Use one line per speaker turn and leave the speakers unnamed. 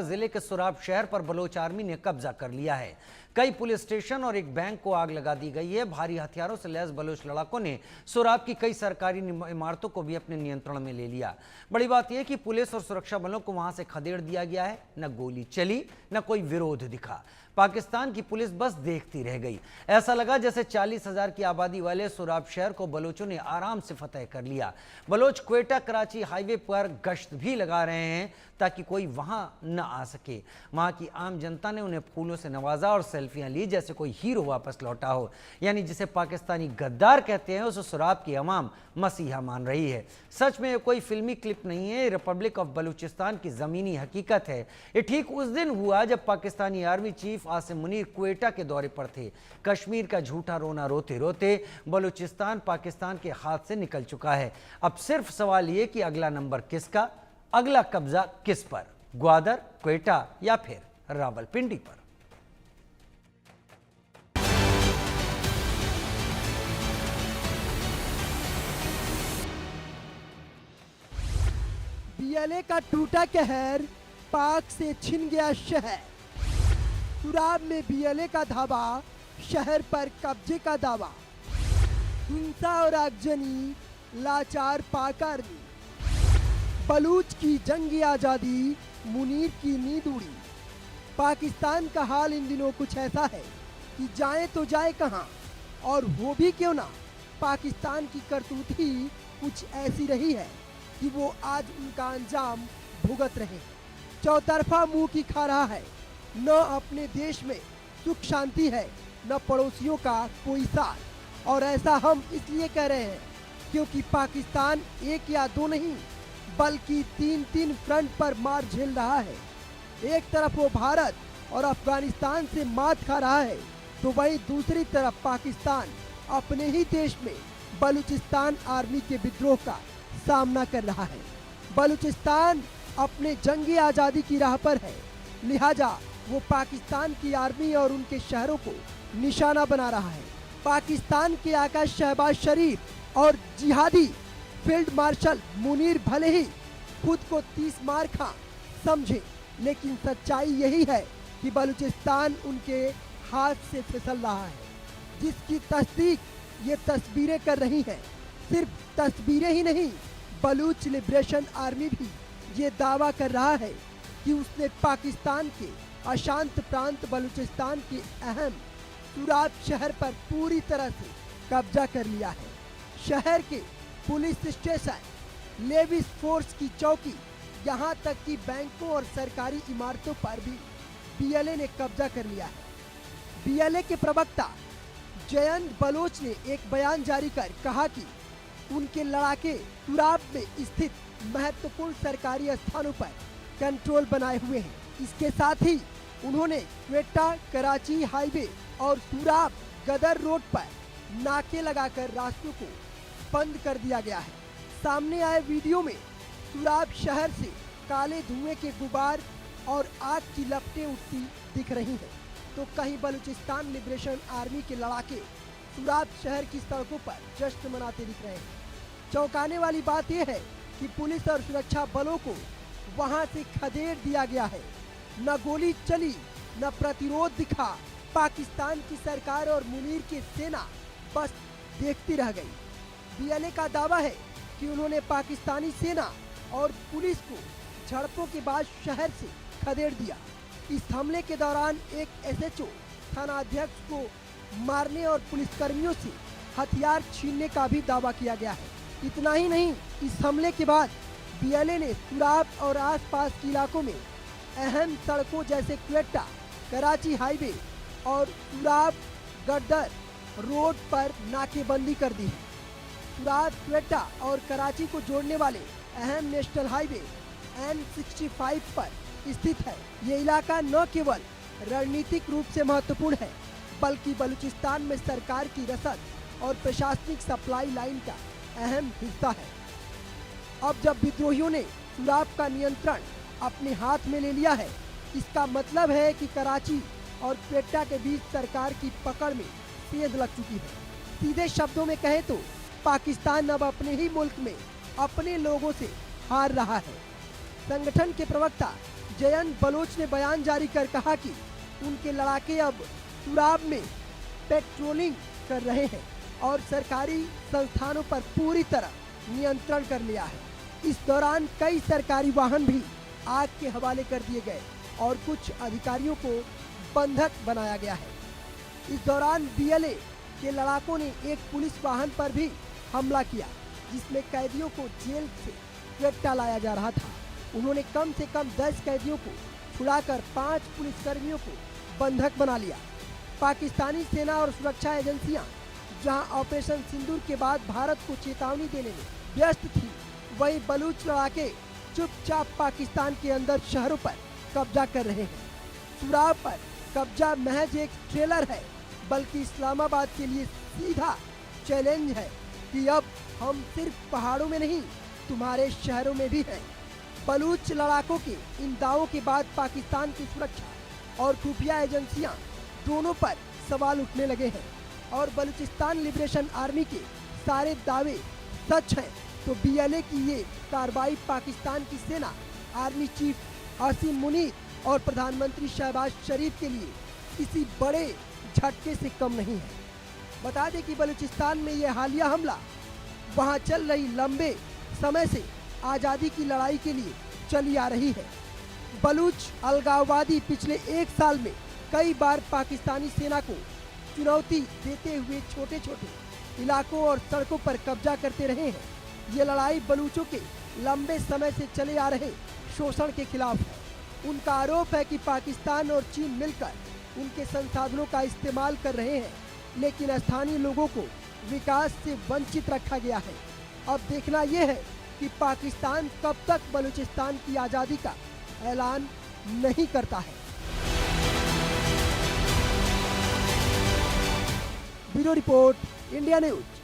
जिले के सुराब शहर पर बलोच आर्मी ने कब्जा कर लिया है। कई पुलिस स्टेशन और एक बैंक को आग लगा दी गई है। भारी हथियारों से लैस बलोच लड़ाकों ने सुराब की कई सरकारी इमारतों को भी अपने नियंत्रण में ले लिया। बड़ी बात यह कि पुलिस और सुरक्षा बलों को वहां से खदेड़ दिया गया है। न गोली चली, न कोई विरोध दिखा। पाकिस्तान की पुलिस बस देखती रह गई। ऐसा लगा जैसे 40,000 की आबादी वाले सुराब शहर को बलोचों ने आराम से फतेह कर लिया। बलोच क्वेटा कराची हाईवे पर गश्त भी लगा रहे हैं ताकि कोई वहां न आ सके। वहां की आम जनता ने उन्हें फूलों से नवाजा और सेल्फियां ली जैसे कोई हीरो वापस लौटा हो। यानी जिसे पाकिस्तानी गद्दार कहते हैं उसे सुराब की अवाम मसीहा मान रही है। सच में ये कोई फिल्मी क्लिप नहीं है, रिपब्लिक ऑफ बलूचिस्तान की जमीनी हकीकत है। ये ठीक उस दिन हुआ जब पाकिस्तानी आर्मी चीफ आसिम मुनीर क्वेटा के दौरे पर थे। कश्मीर का झूठा रोना रोते रोते बलूचिस्तान पाकिस्तान के हाथ से निकल चुका है। अब सिर्फ सवाल ये कि अगला नंबर किसका, अगला कब्जा किस पर, ग्वादर, क्वेटा या फिर रावलपिंडी पर।
बीएलए का टूटा कहर, पाक से छिन गया शहर। सुराब में बीएलए का धावा, शहर पर कब्जे का दावा। हिंसा और आगजनी, लाचार पाक आर्मी। बलूच की जंगी आजादी, मुनीर की नींद उड़ी। पाकिस्तान का हाल इन दिनों कुछ ऐसा है कि जाए तो जाए कहां, और हो भी क्यों ना। पाकिस्तान की करतूत ही कुछ ऐसी रही है कि वो आज उनका अंजाम भुगत रहे। चौतरफा मुंह की खा रहा है। न अपने देश में सुख शांति है, न पड़ोसियों का कोई साथ। और ऐसा हम इसलिए कह रहे हैं क्योंकि पाकिस्तान एक या दो नहीं बल्कि 3-3 फ्रंट पर मार झेल रहा है। एक तरफ वो भारत और अफगानिस्तान से मात खा रहा है, तो वहीं दूसरी तरफ पाकिस्तान अपने ही देश में बलूचिस्तान आर्मी के विद्रोह का सामना कर रहा है। बलूचिस्तान अपने जंगी आज़ादी की राह पर है, लिहाजा वो पाकिस्तान की आर्मी और उनके शहरों को निशाना बना रहा है। पाकिस्तान के आका शहबाज शरीफ और जिहादी फील्ड मार्शल मुनीर भले ही खुद को 30 मार खा समझे, लेकिन सच्चाई यही है कि बलूचिस्तान उनके हाथ से फिसल रहा है, जिसकी तस्दीक ये तस्वीरें कर रही हैं। सिर्फ तस्वीरें ही नहीं, बलूच लिबरेशन आर्मी भी ये दावा कर रहा है कि उसने पाकिस्तान के अशांत प्रांत बलूचिस्तान के अहम सुराब शहर पर पूरी तरह से कब्जा कर लिया है। शहर के पुलिस स्टेशन, लेविस फोर्स की चौकी, यहाँ तक कि बैंकों और सरकारी इमारतों पर भी बीएलए ने कब्जा कर लिया है। बीएलए के प्रवक्ता जयंत बलोच ने एक बयान जारी कर कहा कि उनके लड़ाके सुराब में स्थित महत्वपूर्ण सरकारी स्थानों पर कंट्रोल बनाए हुए हैं। इसके साथ ही उन्होंने क्वेटा कराची हाईवे और सुराब गदर रोड पर नाके लगाकर रास्तों को बंद कर दिया गया है। सामने आए वीडियो में सुराब शहर से काले धुएं के गुबार और आग की लपटें उठती दिख रही हैं, तो कहीं बलूचिस्तान लिबरेशन आर्मी के लड़ाके सुराब शहर की सड़कों पर जश्न मनाते दिख रहे हैं। चौंकाने वाली बात यह है कि पुलिस और सुरक्षा बलों को वहां से खदेड़ दिया गया है। न गोली चली, न प्रतिरोध दिखा। पाकिस्तान की सरकार और मुनीर की सेना बस देखती रह गई। बीएलए का दावा है कि उन्होंने पाकिस्तानी सेना और पुलिस को झड़पों के बाद शहर से खदेड़ दिया। इस हमले के दौरान एक एसएचओ थानाध्यक्ष को मारने और पुलिसकर्मियों से हथियार छीनने का भी दावा किया गया है। इतना ही नहीं, इस हमले के बाद बीएलए ने सुराब और आसपास के इलाकों में अहम सड़कों जैसे क्वेटा कराची हाईवे और सुराब गद्दर रोड पर नाकेबंदी कर दी है। सुराब क्वेटा और कराची को जोड़ने वाले अहम नेशनल हाईवे N65 पर स्थित है। ये इलाका न केवल रणनीतिक रूप से महत्वपूर्ण है, बल्कि बलूचिस्तान में सरकार की रसद और प्रशासनिक सप्लाई लाइन का अहम हिस्सा है। अब जब विद्रोहियों ने सुराब का नियंत्रण अपने हाथ में ले लिया है, इसका मतलब है कि कराची और क्वेटा के बीच सरकार की पकड़ में सेंध लग चुकी है। सीधे शब्दों में कहें तो पाकिस्तान अब अपने ही मुल्क में अपने लोगों से हार रहा है। संगठन के प्रवक्ता जयंत बलोच ने बयान जारी कर कहा कि उनके लड़ाके अब तुराब में पेट्रोलिंग कर रहे हैं और सरकारी संस्थानों पर पूरी तरह नियंत्रण कर लिया है। इस दौरान कई सरकारी वाहन भी आग के हवाले कर दिए गए और कुछ अधिकारियों को बंधक बनाया गया है। इस दौरान बीएलए के लड़ाकों ने एक पुलिस वाहन पर भी हमला किया, जिसमें कैदियों को जेल से ग्रेप्तार लाया जा रहा था। उन्होंने कम से कम 10 कैदियों को छुड़ाकर 5 पुलिसकर्मियों को बंधक बना लिया। पाकिस्तानी सेना और सुरक्षा एजेंसियां जहां ऑपरेशन सिंदूर के बाद भारत को चेतावनी देने में व्यस्त थी, वहीं बलूच लड़ाके चुपचाप पाकिस्तान के अंदर शहरों पर कब्जा कर रहे हैं। तुराब पर कब्जा महज एक ट्रेलर है, बल्कि इस्लामाबाद के लिए सीधा चैलेंज है कि अब हम सिर्फ पहाड़ों में नहीं, तुम्हारे शहरों में भी हैं। बलूच लड़ाकों के इन दावों के बाद पाकिस्तान की सुरक्षा और खुफिया एजेंसियां दोनों पर सवाल उठने लगे हैं और बलूचिस्तान लिबरेशन आर्मी के सारे दावे सच हैं तो बीएलए की ये कार्रवाई पाकिस्तान की सेना, आर्मी चीफ आसिम मुनीर और प्रधानमंत्री शहबाज शरीफ के लिए किसी बड़े झटके से कम नहीं है। बता दें कि बलूचिस्तान में ये हालिया हमला वहां चल रही लंबे समय से आज़ादी की लड़ाई के लिए चली आ रही है। बलूच अलगाववादी पिछले 1 साल में कई बार पाकिस्तानी सेना को चुनौती देते हुए छोटे छोटे इलाकों और सड़कों पर कब्जा करते रहे हैं। ये लड़ाई बलूचों के लंबे समय से चले आ रहे शोषण के खिलाफ है। उनका आरोप है कि पाकिस्तान और चीन मिलकर उनके संसाधनों का इस्तेमाल कर रहे हैं, लेकिन स्थानीय लोगों को विकास से वंचित रखा गया है। अब देखना यह है कि पाकिस्तान कब तक बलूचिस्तान की आज़ादी का ऐलान नहीं करता है। Bureau report, India news.